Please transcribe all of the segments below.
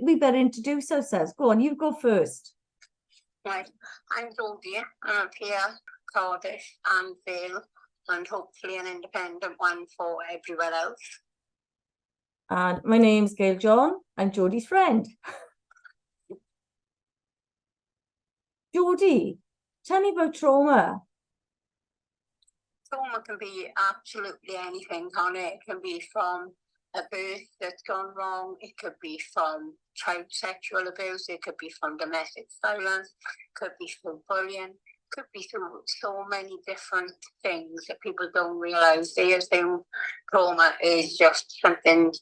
we better introduce ourselves. Go on, you go first. Right, I'm Jodie, and I'm here, Cardiff and Vale, and hopefully an independent one for everywhere else. And my name's Gail John. I'm Jodie's friend. Jodie, tell me about trauma. Trauma can be absolutely anything, can't it? It can be from a birth that's gone wrong, it could be from child sexual abuse, it could be from domestic violence, it could be from bullying, it could be through so many different things that people don't realise. They assume trauma is just something,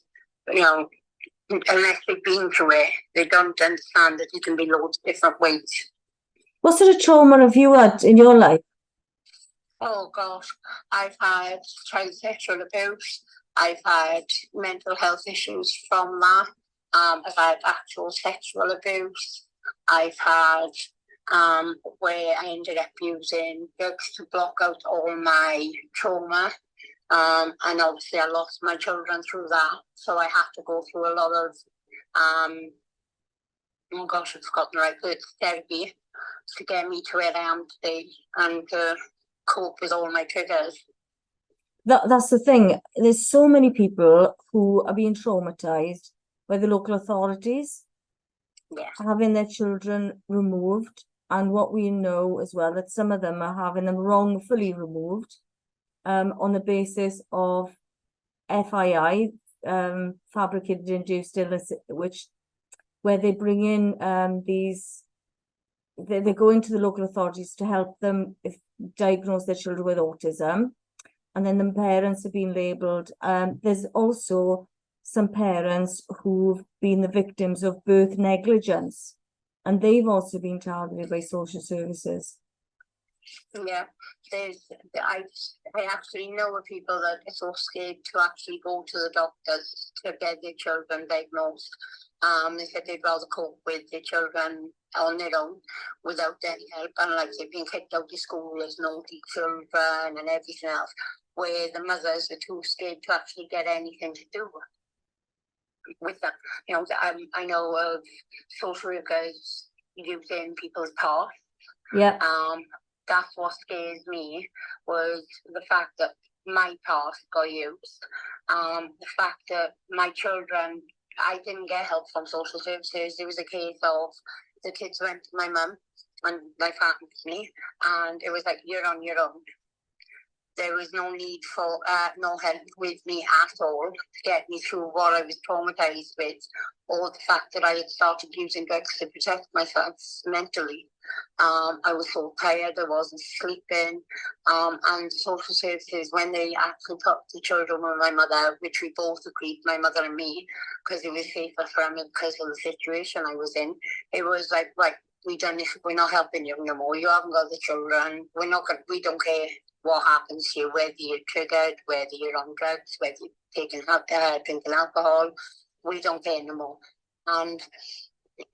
unless they've been through it, they don't understand that it can be loads of different ways. What sort of trauma have you had in your life? Oh gosh, I've had child sexual abuse, I've had mental health issues from that, I've had actual sexual abuse, I've had where I ended up using drugs to block out all my trauma, and obviously I lost my children through that, so I had to go through a lot of oh gosh, I've forgotten the right word, therapy to get me to where I am today and cope with all my triggers. That's the thing. There's so many people who are being traumatized by the local authorities, having their children removed, and what we know as well that some of them are having them wrongfully removed, on the basis of FII, fabricated induced illness, where they bring in they go into the local authorities to help them diagnose their children with autism, and then the parents have been labelled. There's also some parents who've been the victims of birth negligence, and they've also been targeted by social services. Yeah, I actually know of people that are so scared to actually go to the doctors to get their children diagnosed. They said they'd rather cope with their children on their own without any help, and like they've been kicked out of school as naughty children and everything else, where the mothers are too scared to actually get anything to do with them. I know of social workers using people's past. Yeah. That's what scares me, was the fact that my past got used. The fact that my children, I didn't get help from social services. It was a case of the kids went to my mum and life happened to me, and it was like, you're on your own. There was no need for no help with me at all to get me through what I was traumatized with, or the fact that I had started using drugs to protect myself mentally. I was so tired, I wasn't sleeping, and social services, when they actually put the children with my mother, which we both agreed, my mother and me, because it was safer for me because of the situation I was in, it was like, right, we're not helping you no more. You haven't got the children. We don't care what happens to you, whether you're triggered, whether you're on drugs, whether you're taking drinking alcohol. We don't care no more. And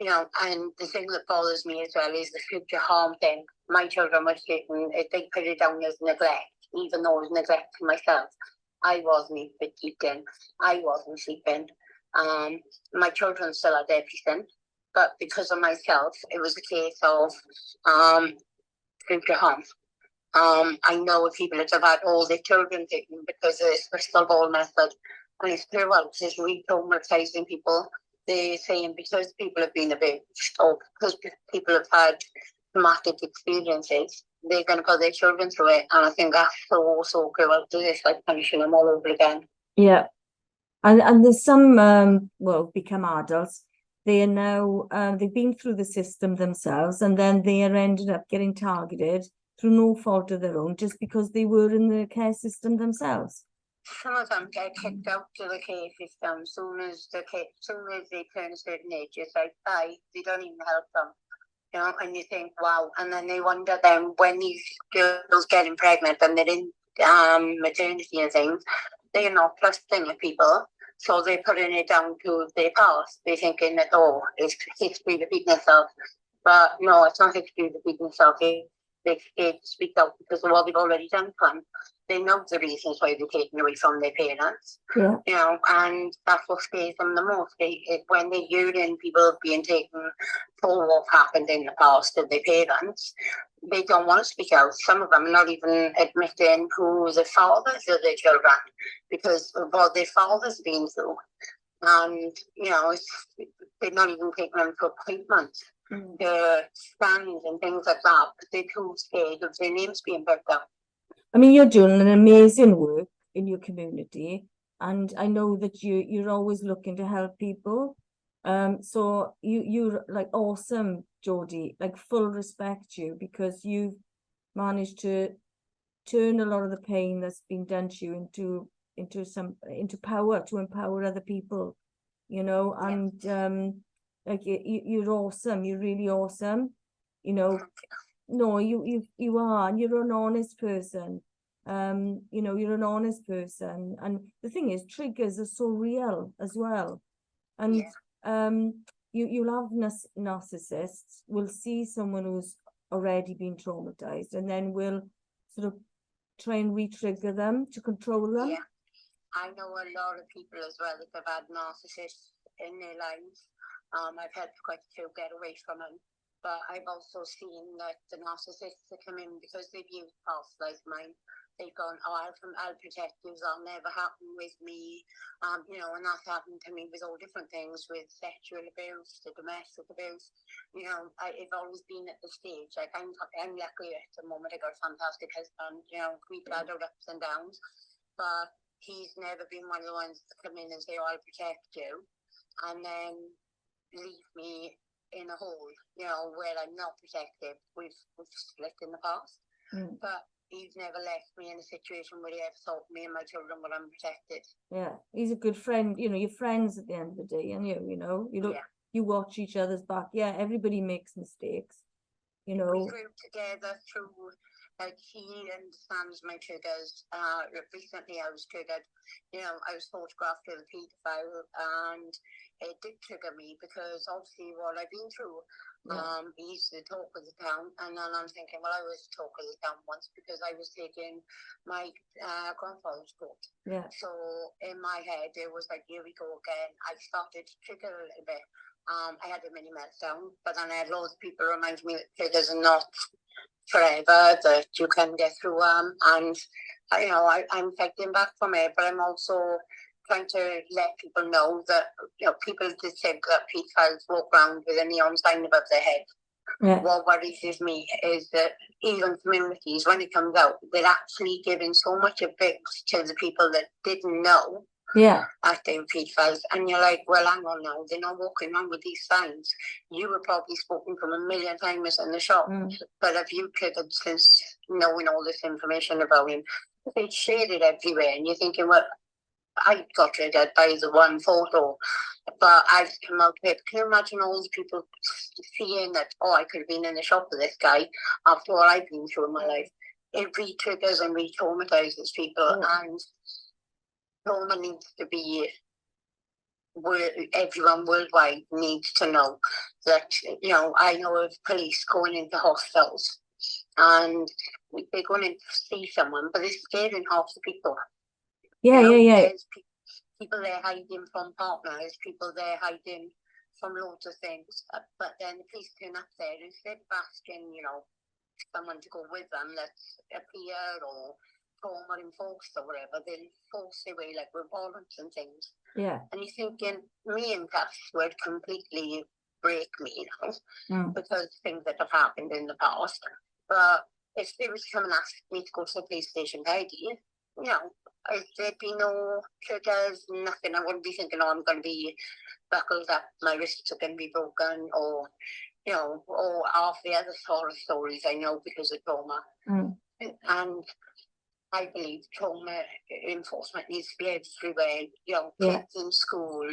and the thing that bothers me as well is the future harm thing. My children were taken, they put it down as neglect, even though it was neglect for myself. I wasn't even eating, I wasn't sleeping. My children still had everything, but because of myself, it was a case of future harm. I know of people that have had all their children taken because of this crystal ball method, and it's cruel because it's re-traumatizing people. They're saying because people have been abused or because people have had traumatic experiences, they're going to put their children through it, and I think that's so cruel because it's like punishing them all over again. Yeah, and there's some become adults. They are now they've been through the system themselves, and then they are ended up getting targeted through no fault of their own, just because they were in the care system themselves. Some of them get kicked out of the care system soon as they turn a certain age. It's like, they don't even help them, and you think, wow. And then they wonder then when these girls getting pregnant and they're in maternity and things, they're not trusting of people, so they're putting it down to their past. They're thinking that, it's history repeating itself. But no, it's not history repeating itself. It's they're scared to speak out because of what they've already done to them. They know the reasons why they're taken away from their parents. Yeah. You know, and that's what scares them the most. When they're hearing people being taken for what happened in the past to their parents, they don't want to speak out. Some of them are not even admitting who the fathers of their children because of what their fathers been through. And, you know, they're not even taking them to appointments, the scans and things like that. But they're too scared of their names being brought up. I mean, you're doing an amazing work in your community, and I know that you're always looking to help people. So you're like awesome, Jodie, like full respect to you, because you've managed to turn a lot of the pain that's been done to you into power, to empower other people, you know. And like you're awesome, you're really awesome, you know. No, you are, and you're an honest person. You know, you're an honest person, and the thing is, triggers are so real as well. And you'll have narcissists will see someone who's already been traumatized, and then will sort of try and re-trigger them to control them. Yeah, I know a lot of people as well that have had narcissists in their lives. I've helped quite a few get away from them. But I've also seen that the narcissists that come in because they've used past life mine. They've gone, oh, I'll protect you, that'll never happen with me. You know, and that's happened to me with all different things, with sexual abuse, the domestic abuse. You know, I've always been at the stage, like I'm lucky at the moment. I got a fantastic husband, you know, we've had our ups and downs. But he's never been one of the ones to come in and say, oh, I'll protect you. And then leave me in a hole, you know, where I'm not protected. We've split in the past, but he's never left me in a situation where he ever thought me and my children were unprotected. Yeah, he's a good friend. You know, you're friends at the end of the day, and you know, you look, you watch each other's back. Yeah, everybody makes mistakes. You know, we grew together through. Like he understands my triggers. Recently, I was triggered. You know, I was photographed with a paedophile, and it did trigger me because obviously what I've been through. He's the talk of the town, and then I'm thinking, well, I was the talk of the town once because I was taking my grandfather's court. Yeah. So in my head, it was like, here we go again. I started to trigger a little bit. I had a mini meltdown, but then I had loads of people remind me that triggers are not forever, that you can get through and you know, I'm fighting back from it, but I'm also trying to let people know that, you know, people just think that pedophiles walk around with a neon sign above their head. What worries me is that even communities, when it comes out, they're actually giving so much abuse to the people that didn't know at they were pedophiles, and you're like, well, hang on now, they're not walking around with these signs. You were probably spoken from a million times in the shop, but have you triggered since knowing all this information about him? They shared it everywhere, and you're thinking, well, I got triggered by the one photo, but I've come out with it. Can you imagine all the people seeing that, oh, I could have been in the shop with this guy after what I've been through in my life? It re-triggers and re-traumatizes people, and trauma needs to be, everyone worldwide needs to know that, you know, I know of police going into hospitals and they're going to see someone, but they're scaring half the people. There's people there hiding from partners, people there hiding from loads of things, but then the police turn up there instead of asking, you know, someone to go with them that's a peer or trauma enforced or whatever, they'll force their way, like with violence and things. Yeah. And you're thinking, me and Cass would completely break me, you know, because things that have happened in the past. But if they was to come and ask me to go to the police station to ID, you know, there'd be no triggers, nothing. I wouldn't be thinking, oh, I'm going to be buckled up, my wrists are going to be broken, or, you know, or half the other sort of stories I know because of trauma. And I believe trauma enforcement needs to be everywhere, you know, kids in school.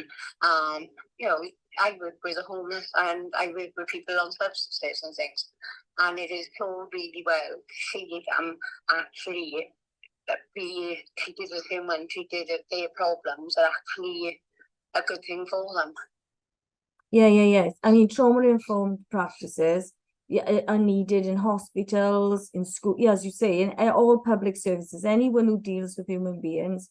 You know, I work with the homeless and I work with people on substances and things. And it is so really well to see them actually be treated as human, treated as their problems are actually a good thing for them. Yeah. I mean, trauma-informed practices are needed in hospitals, in school, yeah, as you say, in all public services. Anyone who deals with human beings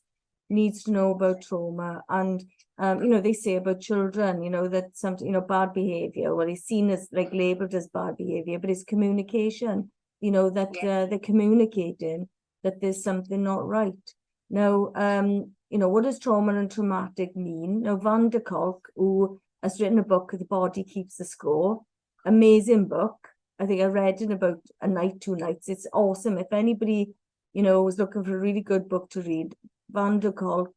needs to know about trauma. And you know, they say about children, you know, that some, you know, bad behavior, well, it's seen as like labeled as bad behavior, but it's communication, you know, that they're communicating that there's something not right. Now, you know, what does trauma and traumatic mean? Now, Van der Kolk, who has written a book, The Body Keeps the Score, amazing book. I think I read it in about a night, 2 nights. It's awesome. If anybody, you know, was looking for a really good book to read, Van der Kolk,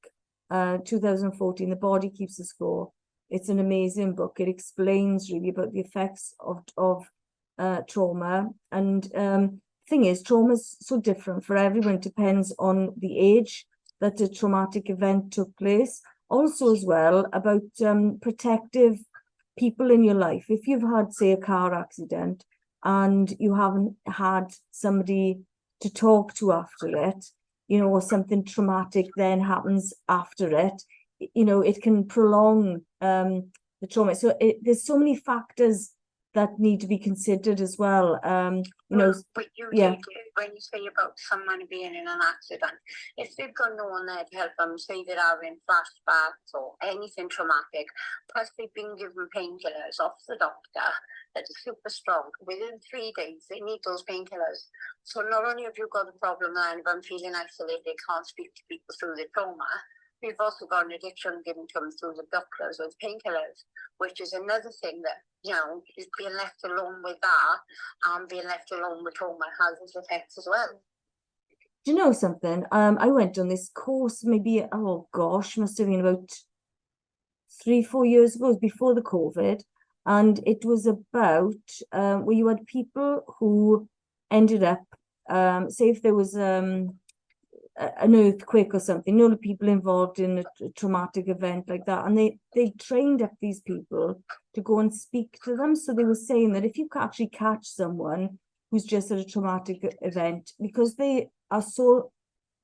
2014, The Body Keeps the Score. It's an amazing book. It explains really about the effects of trauma. And thing is, trauma is so different for everyone. It depends on the age that a traumatic event took place. Also, as well, about protective people in your life. If you've had, say, a car accident and you haven't had somebody to talk to after it, you know, or something traumatic then happens after it, you know, it can prolong the trauma. So there's so many factors that need to be considered as well. You know, but you yeah. When you say about someone being in an accident, if they've got no one there to help them, say they're having flashbacks or anything traumatic, plus they've been given painkillers off the doctor that are super strong, within 3 days they need those painkillers. So not only have you got a problem then of them feeling isolated, they can't speak to people through their trauma, we've also got an addiction given to them through the doctors with painkillers, which is another thing that, you know, is being left alone with that and being left alone with trauma has its effects as well. Do you know something? I went on this course maybe, oh gosh, must have been about 3-4 years ago, it was before the COVID. And it was about where you had people who ended up, say if there was an earthquake or something, you know, the people involved in a traumatic event like that, and they trained up these people to go and speak to them. So they were saying that if you actually catch someone who's just at a traumatic event, because they are so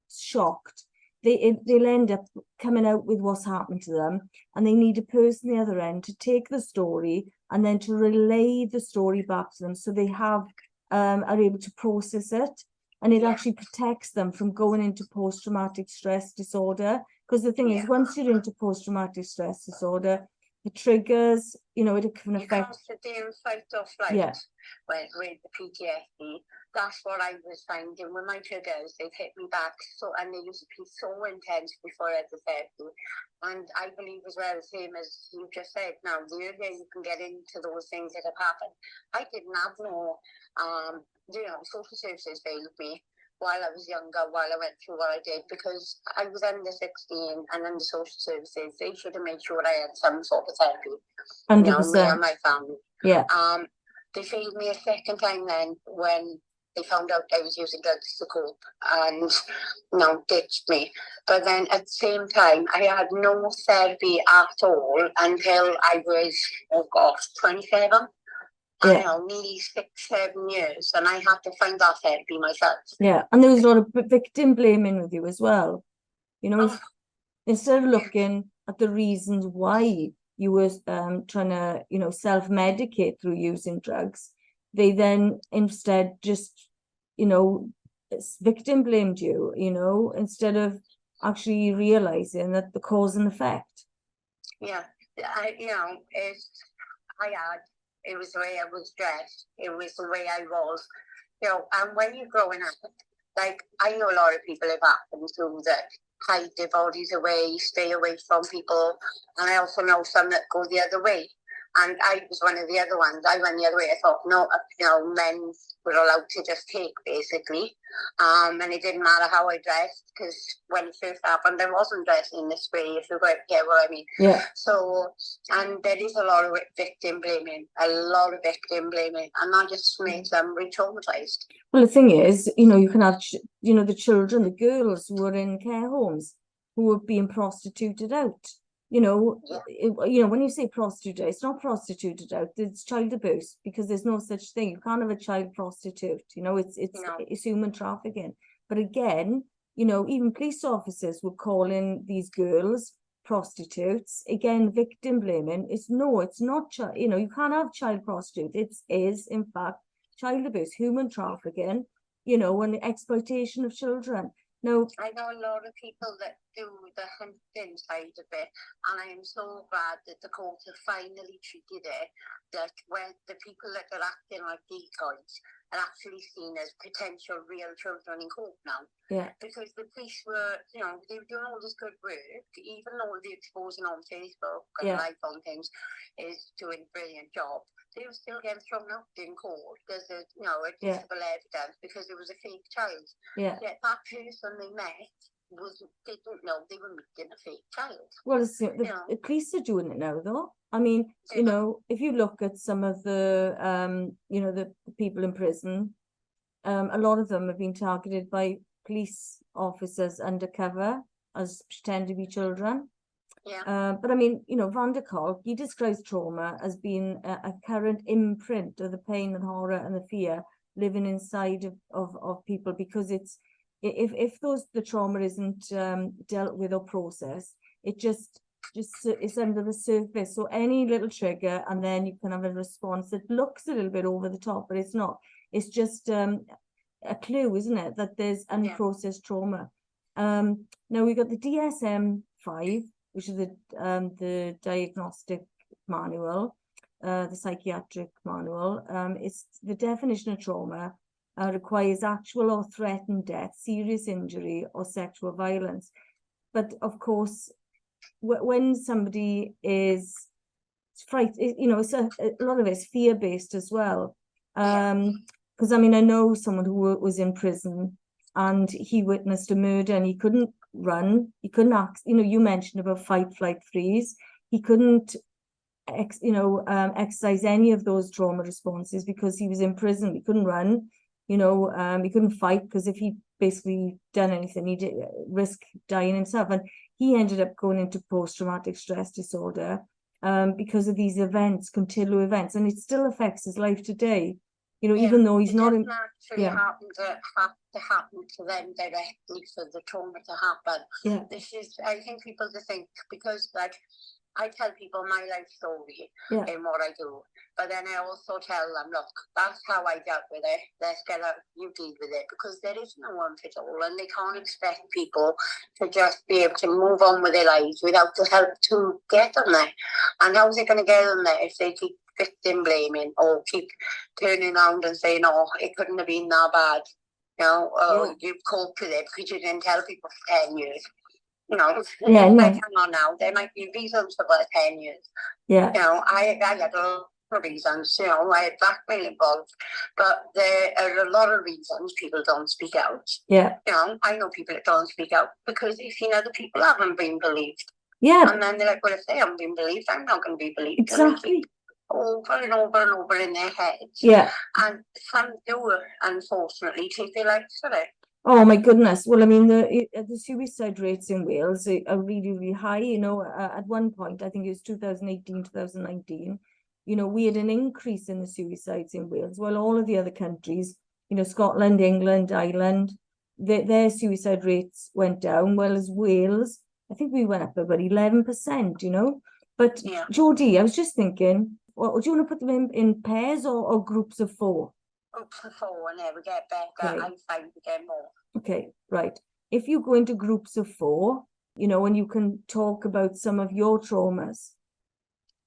shocked, they'll end up coming out with what's happened to them, and they need a person the other end to take the story and then to relay the story back to them, so they have are able to process it. And it actually protects them from going into post-traumatic stress disorder. Because the thing is, once you're into post-traumatic stress disorder, the triggers, you know, it can affect. You fight or flight with the PTSD. That's what I was finding with my triggers. They've hit me back and they used to be so intense before I had the therapy. And I believe as well, same as you just said, now the earlier you can get into those things that have happened. I didn't have no you know, social services failed me while I was younger, while I went through what I did, because I was under 16 and under social services. They should have made sure I had some sort of therapy. 100%. You know, me and my family. Yeah. They failed me a second time then when they found out I was using drugs to cope and, you know, ditched me. But then at the same time, I had no therapy at all until I was, 27. I know, nearly 6-7 years, and I had to find that therapy myself. Yeah, and there was a lot of victim blaming with you as well. You know, instead of looking at the reasons why you were trying to, you know, self-medicate through using drugs, they then instead just, you know, victim blamed you, you know, instead of actually realizing that the cause and effect. Yeah, it was the way I was dressed. It was the way I was, you know. And when you're growing up, like, I know a lot of people have happened to that hide their bodies away, stay away from people. And I also know some that go the other way. And I was one of the other ones. I went the other way. I thought, no, you know, men were allowed to just take, basically. And it didn't matter how I dressed, because when it first happened, I wasn't dressing in this way, if you get what I mean. Yeah. So, and there is a lot of victim blaming, and that just makes them re-traumatized. Well, the thing is, you know, you can have, you know, the children, the girls who are in care homes who are being prostituted out. You know, when you say prostitute, it's not prostituted out, it's child abuse, because there's no such thing. You can't have a child prostitute, you know, it's human trafficking. But again, you know, even police officers would call in these girls prostitutes, again, victim blaming, it's not, you know, you can't have child prostitute. It is, in fact, child abuse, human trafficking, you know, and exploitation of children. Now, I know a lot of people that do the hunting side of it, and I am so glad that the court have finally treated it that when the people that are acting like decoys are actually seen as potential real children in court now. yeah, Because the police were, you know, they were doing all this good work, even though the exposing on Facebook and Yeah. live on things is doing a brilliant job. They were still getting thrown out in court because of, you know, Yeah. admissible evidence because it was a fake child. yeah. Yet that person they met didn't know they were meeting a fake child. Well, it's, the Yeah. police are doing it now, though. I mean, Yeah. you know, if you look at some of the, you know, the people in prison, a lot of them have been targeted by police officers undercover as pretend to be children. Yeah. But I mean, you know, Van der Kolk, he describes trauma as being a current imprint of the pain and horror and the fear living inside of people, because it's, if the trauma isn't dealt with or processed, it just it's under the surface. So any little trigger, and then you can have a response that looks a little bit over the top, but it's not. It's just a clue, isn't it, that there's unprocessed trauma. Now we got the DSM-5, which is the diagnostic manual, the psychiatric manual. It's the definition of trauma requires actual or threatened death, serious injury, or sexual violence. But of course, when somebody is frightened, you know, it's a lot of it's fear-based as well. Because I mean, I know someone who was in prison and he witnessed a murder and he couldn't run, he couldn't act, you know, you mentioned about fight, flight, freeze. He couldn't, exercise any of those trauma responses because he was in prison. He couldn't run, you know, he couldn't fight because if he basically done anything, he'd risk dying himself. And he ended up going into post-traumatic stress disorder because of these events, continual events, and it still affects his life today. You know, even though he's not in, actually happen to happen to them directly for the trauma to happen. Yeah. This is, I think people to think, because like I tell people my life story in what I do, but then I also tell them, look, that's how I dealt with it. Let's get out, you deal with it, because there is no one fit all, and they can't expect people to just be able to move on with their lives without the help to get them there. And how's it going to get them there if they keep victim blaming or keep turning around and saying, oh, it couldn't have been that bad, you know, you coped with it because you didn't tell people for 10 years. You know, hang on now, there might be reasons for about 10 years. Yeah. You know, I had a lot of reasons, you know, I had blackmail involved, but there are a lot of reasons people don't speak out. Yeah. You know, I know people that don't speak out because they've seen other people haven't been believed. Yeah. And then they're like, well, if they haven't been believed, I'm not going to be believed. Exactly. Over and over and over in their heads. Yeah. And some do, unfortunately, take their lives for it. Oh my goodness. Well, I mean, the suicide rates in Wales are really, really high. You know, at one point, I think it was 2018, 2019, you know, we had an increase in the suicides in Wales. Well, all of the other countries, you know, Scotland, England, Ireland, their suicide rates went down. Whereas Wales, I think we went up about 11%, you know. But Jodie, I was just thinking, well, do you want to put them in pairs or groups of 4? Groups of 4, and we get better. I find we get more. Okay, right. If you go into groups of 4, you know, and you can talk about some of your traumas.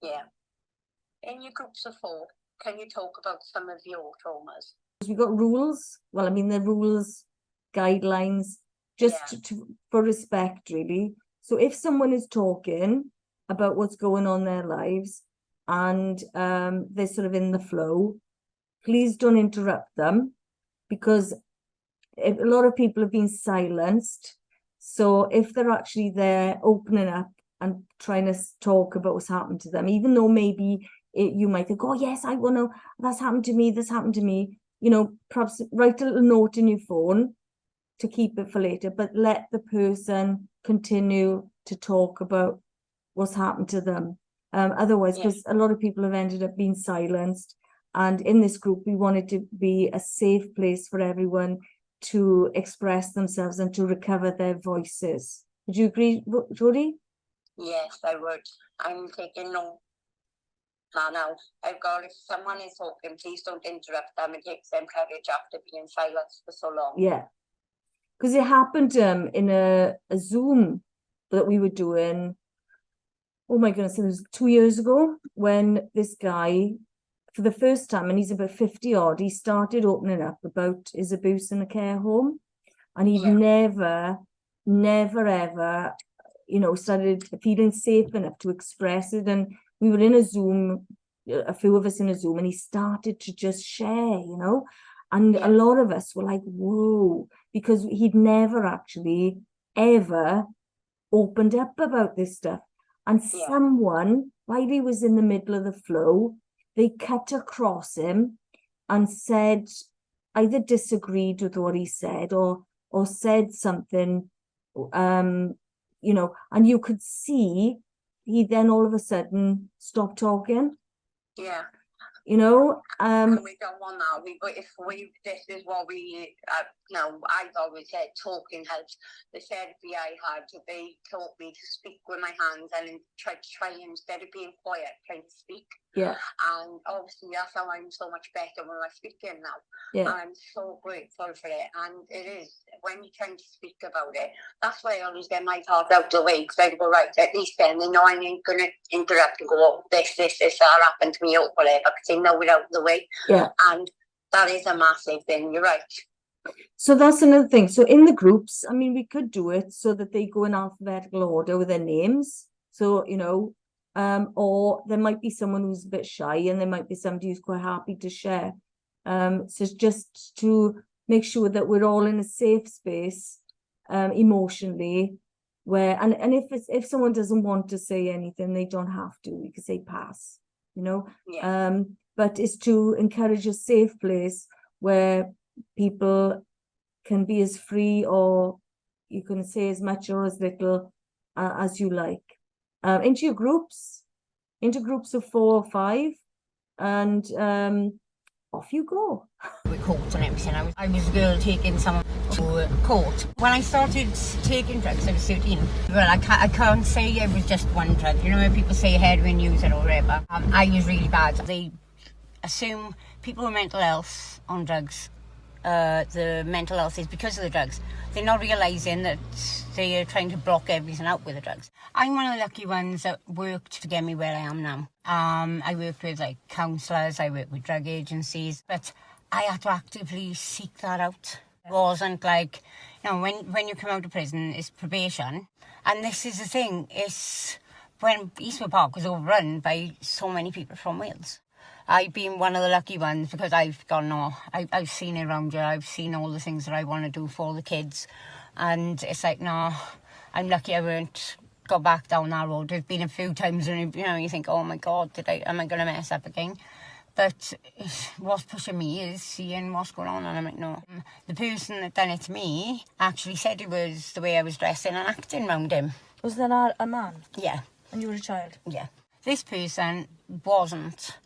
Yeah. In your groups of 4, can you talk about some of your traumas? We've got rules. Well, I mean, the rules, guidelines, just for respect, really. So if someone is talking about what's going on in their lives and they're sort of in the flow, please don't interrupt them, because a lot of people have been silenced. So if they're actually there opening up and trying to talk about what's happened to them, even though maybe you might think, oh yes, I want to, that's happened to me, this happened to me, you know, perhaps write a little note in your phone to keep it for later, but let the person continue to talk about what's happened to them. Otherwise, because a lot of people have ended up being silenced. And in this group, we wanted to be a safe place for everyone to express themselves and to recover their voices. Would you agree, Jodie? Yes, I would. I'm taking no. Now, I've got, if someone is talking, please don't interrupt them. It takes them courage after being silent for so long. Yeah. Because it happened in a Zoom that we were doing. Oh my goodness, it was 2 years ago when this guy, for the first time, and he's about 50 odd, he started opening up about his abuse in a care home. And he'd never ever, started feeling safe enough to express it. And we were in a Zoom, a few of us in a Zoom, and he started to just share, and a lot of us were like, whoa, because he'd never actually ever opened up about this stuff. And someone, while he was in the middle of the flow, they cut across him and said, either disagreed with what he said or said something, and you could see he then all of a sudden stopped talking. Yeah. And we don't want that. This is what we, I've always said talking helps. The therapy I had, they taught me to speak with my hands and try instead of being quiet, trying to speak. Yeah. And obviously that's how I'm so much better when I'm speaking now. Yeah. And I'm so grateful for it. And it is, when you're trying to speak about it, that's why I always get my thoughts out the way, because I go, right, at least then they know I ain't going to interrupt and go, oh, this, that happened to me or whatever, because they know it out the way. Yeah. And that is a massive thing, you're right. So that's another thing. So in the groups, I mean, we could do it so that they go in alphabetical order with their names. So, or there might be someone who's a bit shy and there might be somebody who's quite happy to share. So just to make sure that we're all in a safe space, emotionally, where, and if someone doesn't want to say anything, they don't have to, we can say pass, but it's to encourage a safe place where people can be as free, or you can say as much or as little as you like, into groups of 4 or 5, and off you go. With court and everything. I was a girl taking someone to court. When I started taking drugs, I was 13. Well, I can't say it was just one drug. When people say heroin user or whatever. I was really bad. They assume people with mental health on drugs, the mental health is because of the drugs. They're not realising that they are trying to block everything out with the drugs. I'm one of the lucky ones that worked to get me where I am now. I worked with counsellors, I worked with drug agencies, but I had to actively seek that out. It wasn't when you come out of prison, it's probation. And this is the thing, it's when Eastwood Park was overrun by so many people from Wales. I've been one of the lucky ones because I've gone, I've seen it around here. I've seen all the things that I want to do for the kids. And it's I'm lucky I weren't got back down that road. There's been a few times when, you think, oh my God, am I going to mess up again? But what's pushing me is seeing what's going on. And I'm like, no. The person that done it to me actually said it was the way I was dressing and acting around him. Was that a man? Yeah. And you were a child? Yeah. This person wasn't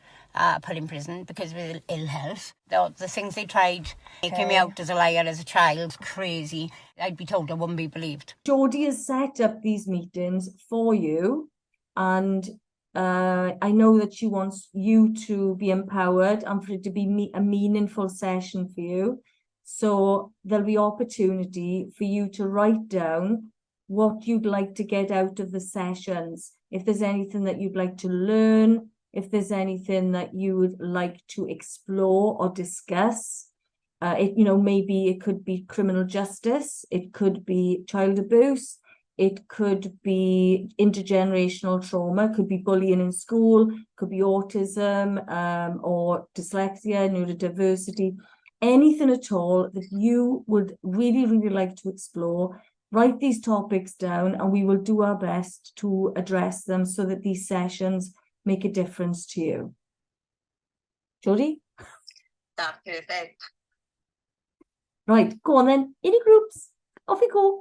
put in prison because of his ill health. The things they tried making me out as a liar as a child, crazy. I'd be told I wouldn't be believed. Jodie has set up these meetings for you, and I know that she wants you to be empowered and for it to be a meaningful session for you. So there'll be opportunity for you to write down what you'd like to get out of the sessions. If there's anything that you'd like to learn, if there's anything that you would like to explore or discuss, maybe it could be criminal justice, it could be child abuse, it could be intergenerational trauma, it could be bullying in school, could be autism, or dyslexia, neurodiversity, anything at all that you would really, really like to explore. Write these topics down and we will do our best to address them so that these sessions make a difference to you. Jodie? That's perfect. Right, go on then. Any groups? Off you go.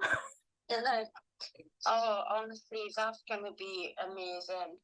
Oh, honestly, that's going to be amazing.